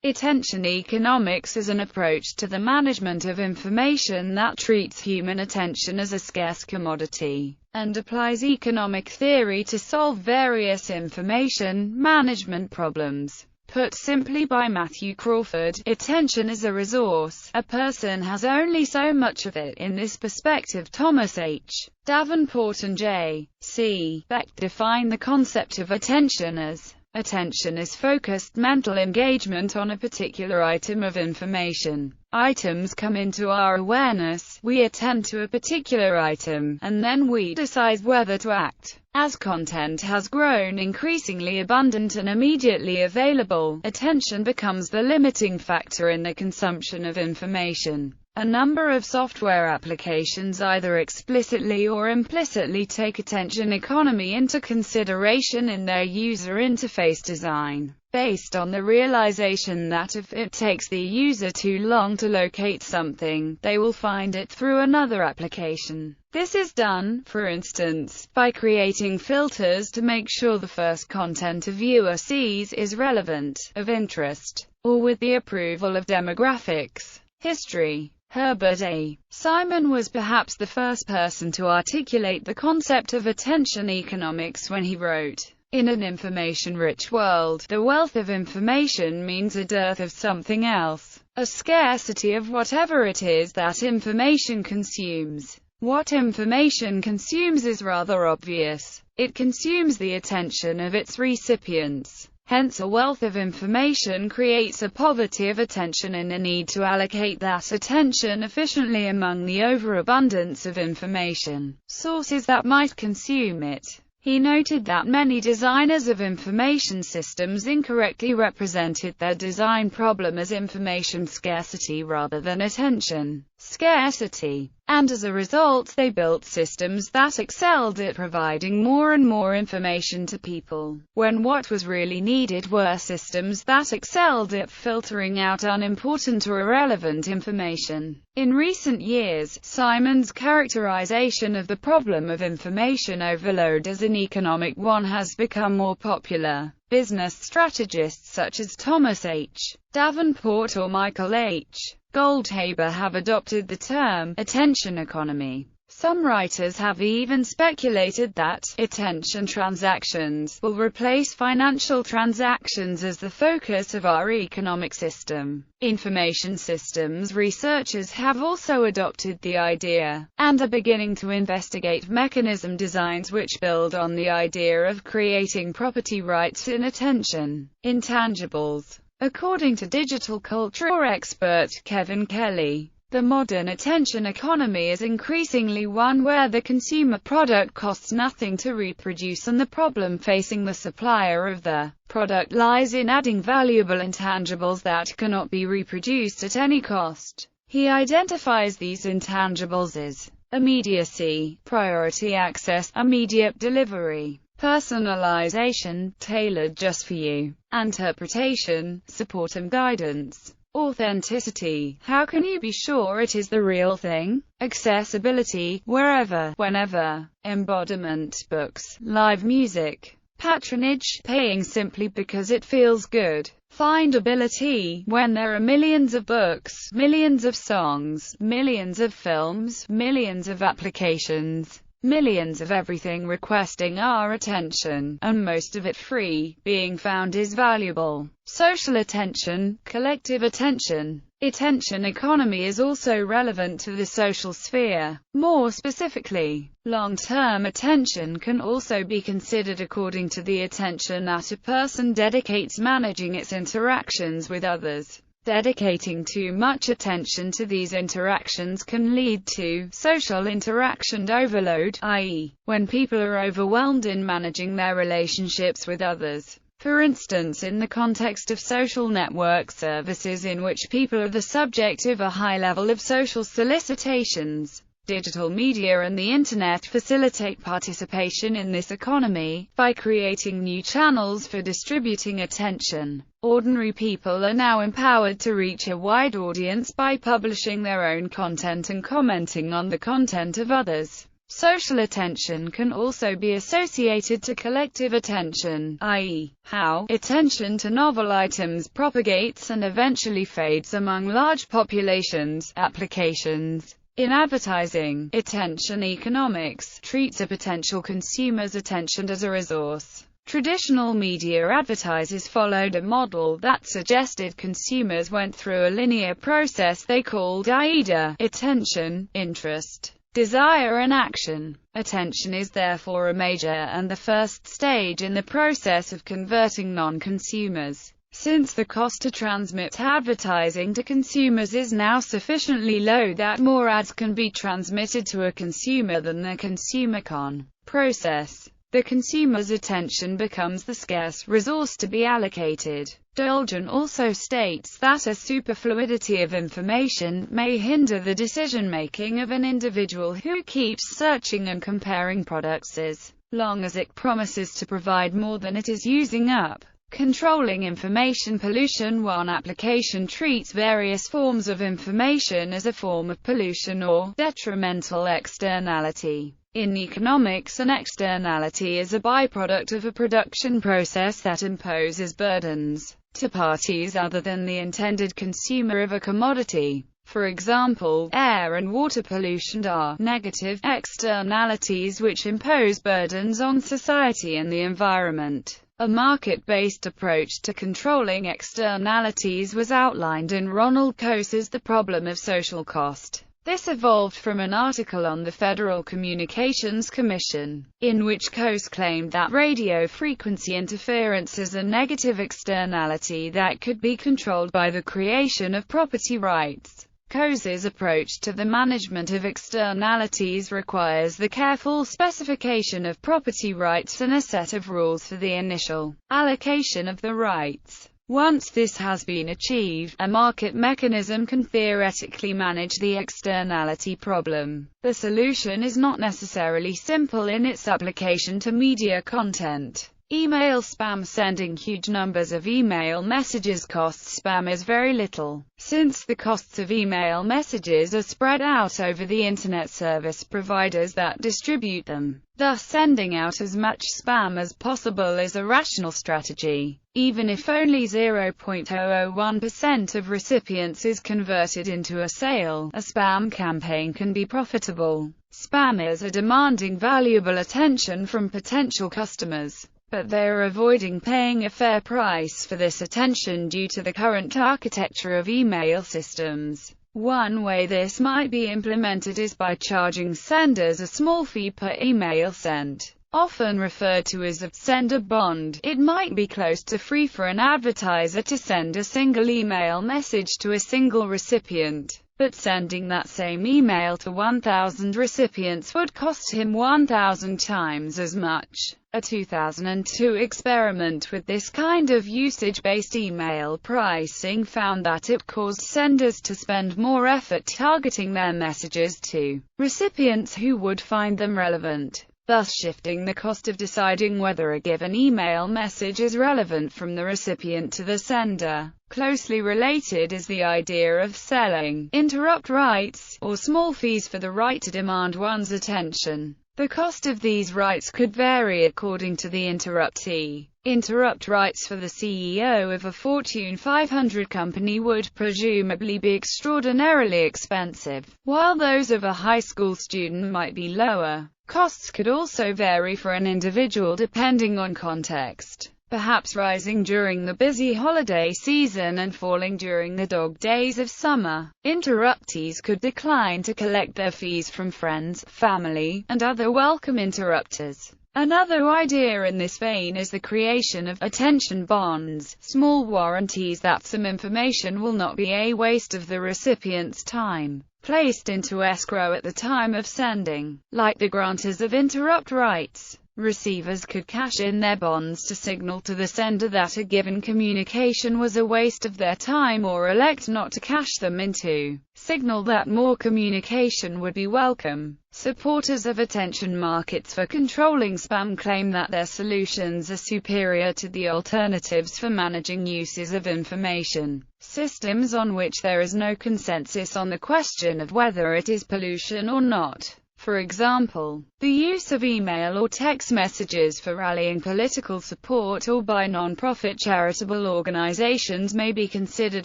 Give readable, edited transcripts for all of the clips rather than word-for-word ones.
Attention economics is an approach to the management of information that treats human attention as a scarce commodity, and applies economic theory to solve various information management problems. Put simply by Matthew Crawford, attention is a resource. A person has only so much of it. In this perspective, Thomas H. Davenport and J. C. Beck define the concept of attention as: attention is focused mental engagement on a particular item of information. Items come into our awareness, we attend to a particular item, and then we decide whether to act. As content has grown increasingly abundant and immediately available, attention becomes the limiting factor in the consumption of information. A number of software applications either explicitly or implicitly take attention economy into consideration in their user interface design, based on the realization that if it takes the user too long to locate something, they will find it through another application. This is done, for instance, by creating filters to make sure the first content a viewer sees is relevant, of interest, or with the approval of demographics. History. Herbert A. Simon was perhaps the first person to articulate the concept of attention economics when he wrote, "In an information-rich world, the wealth of information means a dearth of something else, a scarcity of whatever it is that information consumes." What information consumes is rather obvious. It consumes the attention of its recipients. Hence a wealth of information creates a poverty of attention and a need to allocate that attention efficiently among the overabundance of information sources that might consume it. He noted that many designers of information systems incorrectly represented their design problem as information scarcity rather than attention scarcity, and as a result they built systems that excelled at providing more and more information to people, when what was really needed were systems that excelled at filtering out unimportant or irrelevant information. In recent years, Simon's characterization of the problem of information overload as an economic one has become more popular. Business strategists such as Thomas H. Davenport or Michael H. Goldhaber have adopted the term attention economy. Some writers have even speculated that attention transactions will replace financial transactions as the focus of our economic system. Information systems researchers have also adopted the idea, and are beginning to investigate mechanism designs which build on the idea of creating property rights in attention intangibles. According to digital culture expert Kevin Kelly, the modern attention economy is increasingly one where the consumer product costs nothing to reproduce, and the problem facing the supplier of the product lies in adding valuable intangibles that cannot be reproduced at any cost. He identifies these intangibles as immediacy, priority access, immediate delivery, personalization, tailored just for you, interpretation, support and guidance, authenticity, how can you be sure it is the real thing, accessibility, wherever, whenever, embodiment, books, live music, patronage, paying simply because it feels good, findability, when there are millions of books, millions of songs, millions of films, millions of applications, millions of everything requesting our attention, and most of it free, being found is valuable. Social attention, collective attention. Attention economy is also relevant to the social sphere. More specifically, long-term attention can also be considered according to the attention that a person dedicates managing its interactions with others. Dedicating too much attention to these interactions can lead to social interaction overload, i.e., when people are overwhelmed in managing their relationships with others. For instance, in the context of social network services in which people are the subject of a high level of social solicitations. Digital media and the Internet facilitate participation in this economy, by creating new channels for distributing attention. Ordinary people are now empowered to reach a wide audience by publishing their own content and commenting on the content of others. Social attention can also be associated to collective attention, i.e., how attention to novel items propagates and eventually fades among large populations. Applications. In advertising, attention economics treats a potential consumer's attention as a resource. Traditional media advertisers followed a model that suggested consumers went through a linear process they called AIDA: attention, interest, desire and action. Attention is therefore a major and the first stage in the process of converting non-consumers. Since the cost to transmit advertising to consumers is now sufficiently low that more ads can be transmitted to a consumer than the consumer can process, the consumer's attention becomes the scarce resource to be allocated. Dolgen also states that a superfluidity of information may hinder the decision-making of an individual who keeps searching and comparing products as long as it promises to provide more than it is using up. Controlling information pollution. One application treats various forms of information as a form of pollution or detrimental externality. In economics, an externality is a byproduct of a production process that imposes burdens to parties other than the intended consumer of a commodity. For example, air and water pollution are negative externalities which impose burdens on society and the environment. A market-based approach to controlling externalities was outlined in Ronald Coase's The Problem of Social Cost. This evolved from an article on the Federal Communications Commission, in which Coase claimed that radio frequency interference is a negative externality that could be controlled by the creation of property rights. Coase's approach to the management of externalities requires the careful specification of property rights and a set of rules for the initial allocation of the rights. Once this has been achieved, a market mechanism can theoretically manage the externality problem. The solution is not necessarily simple in its application to media content. Email spam. Sending huge numbers of email messages costs spammers very little, since the costs of email messages are spread out over the Internet service providers that distribute them. Thus, sending out as much spam as possible is a rational strategy. Even if only 0.001% of recipients is converted into a sale, a spam campaign can be profitable. Spammers are demanding valuable attention from potential customers, but they are avoiding paying a fair price for this attention due to the current architecture of email systems. One way this might be implemented is by charging senders a small fee per email sent. Often referred to as a sender bond, it might be close to free for an advertiser to send a single email message to a single recipient. But sending that same email to 1,000 recipients would cost him 1,000 times as much. A 2002 experiment with this kind of usage-based email pricing found that it caused senders to spend more effort targeting their messages to recipients who would find them relevant, thus shifting the cost of deciding whether a given email message is relevant from the recipient to the sender. Closely related is the idea of selling interrupt rights, or small fees for the right to demand one's attention. The cost of these rights could vary according to the interruptee. Interrupt rights for the CEO of a Fortune 500 company would presumably be extraordinarily expensive, while those of a high school student might be lower. Costs could also vary for an individual depending on context, perhaps rising during the busy holiday season and falling during the dog days of summer. Interruptees could decline to collect their fees from friends, family, and other welcome interrupters. Another idea in this vein is the creation of attention bonds, small warranties that some information will not be a waste of the recipient's time, placed into escrow at the time of sending. Like the grantors of interrupt rights, receivers could cash in their bonds to signal to the sender that a given communication was a waste of their time, or elect not to cash them in to signal that more communication would be welcome. Supporters of attention markets for controlling spam claim that their solutions are superior to the alternatives for managing uses of information systems on which there is no consensus on the question of whether it is pollution or not. For example, the use of email or text messages for rallying political support or by non-profit charitable organizations may be considered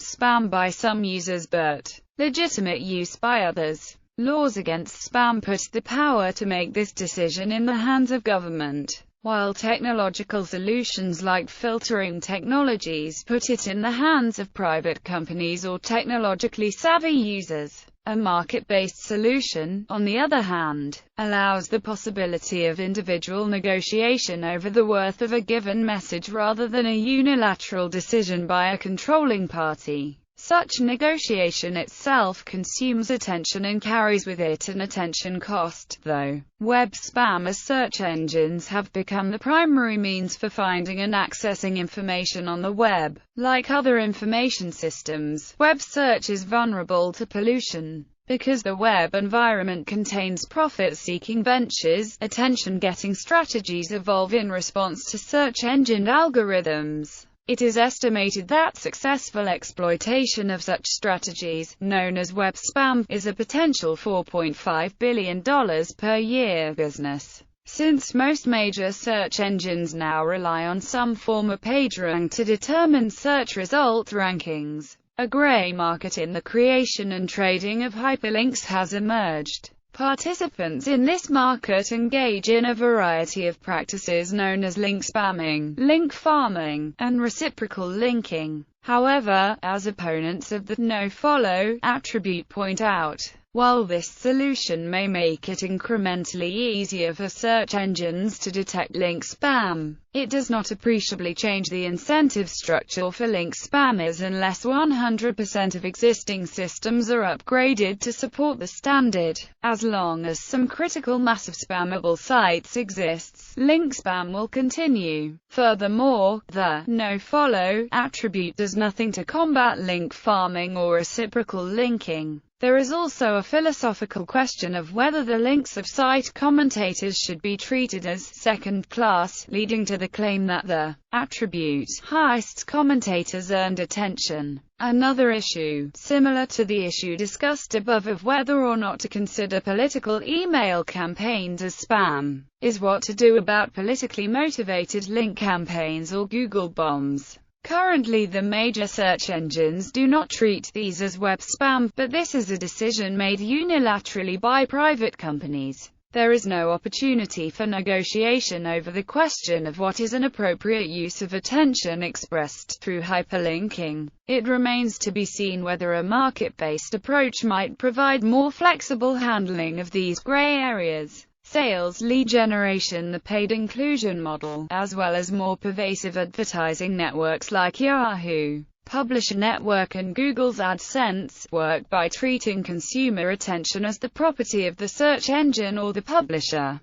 spam by some users but legitimate use by others. Laws against spam put the power to make this decision in the hands of government, while technological solutions like filtering technologies put it in the hands of private companies or technologically savvy users. A market-based solution, on the other hand, allows the possibility of individual negotiation over the worth of a given message rather than a unilateral decision by a controlling party. Such negotiation itself consumes attention and carries with it an attention cost, though. Web spam as search engines have become the primary means for finding and accessing information on the web. Like other information systems, web search is vulnerable to pollution. Because the web environment contains profit-seeking ventures, attention-getting strategies evolve in response to search engine algorithms. It is estimated that successful exploitation of such strategies, known as web spam, is a potential $4.5 billion per year business. Since most major search engines now rely on some form of PageRank to determine search result rankings, a gray market in the creation and trading of hyperlinks has emerged. Participants in this market engage in a variety of practices known as link spamming, link farming, and reciprocal linking. However, as opponents of the no-follow attribute point out, while this solution may make it incrementally easier for search engines to detect link spam, it does not appreciably change the incentive structure for link spammers unless 100% of existing systems are upgraded to support the standard. As long as some critical mass of spammable sites exists, link spam will continue. Furthermore, the no-follow attribute does nothing to combat link farming or reciprocal linking. There is also a philosophical question of whether the links of site commentators should be treated as second class, leading to the claim that the attribute heists commentators earned attention. Another issue, similar to the issue discussed above of whether or not to consider political email campaigns as spam, is what to do about politically motivated link campaigns or Google bombs. Currently the major search engines do not treat these as web spam, but this is a decision made unilaterally by private companies. There is no opportunity for negotiation over the question of what is an appropriate use of attention expressed through hyperlinking. It remains to be seen whether a market-based approach might provide more flexible handling of these gray areas. Sales lead generation, the paid inclusion model, as well as more pervasive advertising networks like Yahoo, Publisher Network and Google's AdSense, work by treating consumer attention as the property of the search engine or the publisher.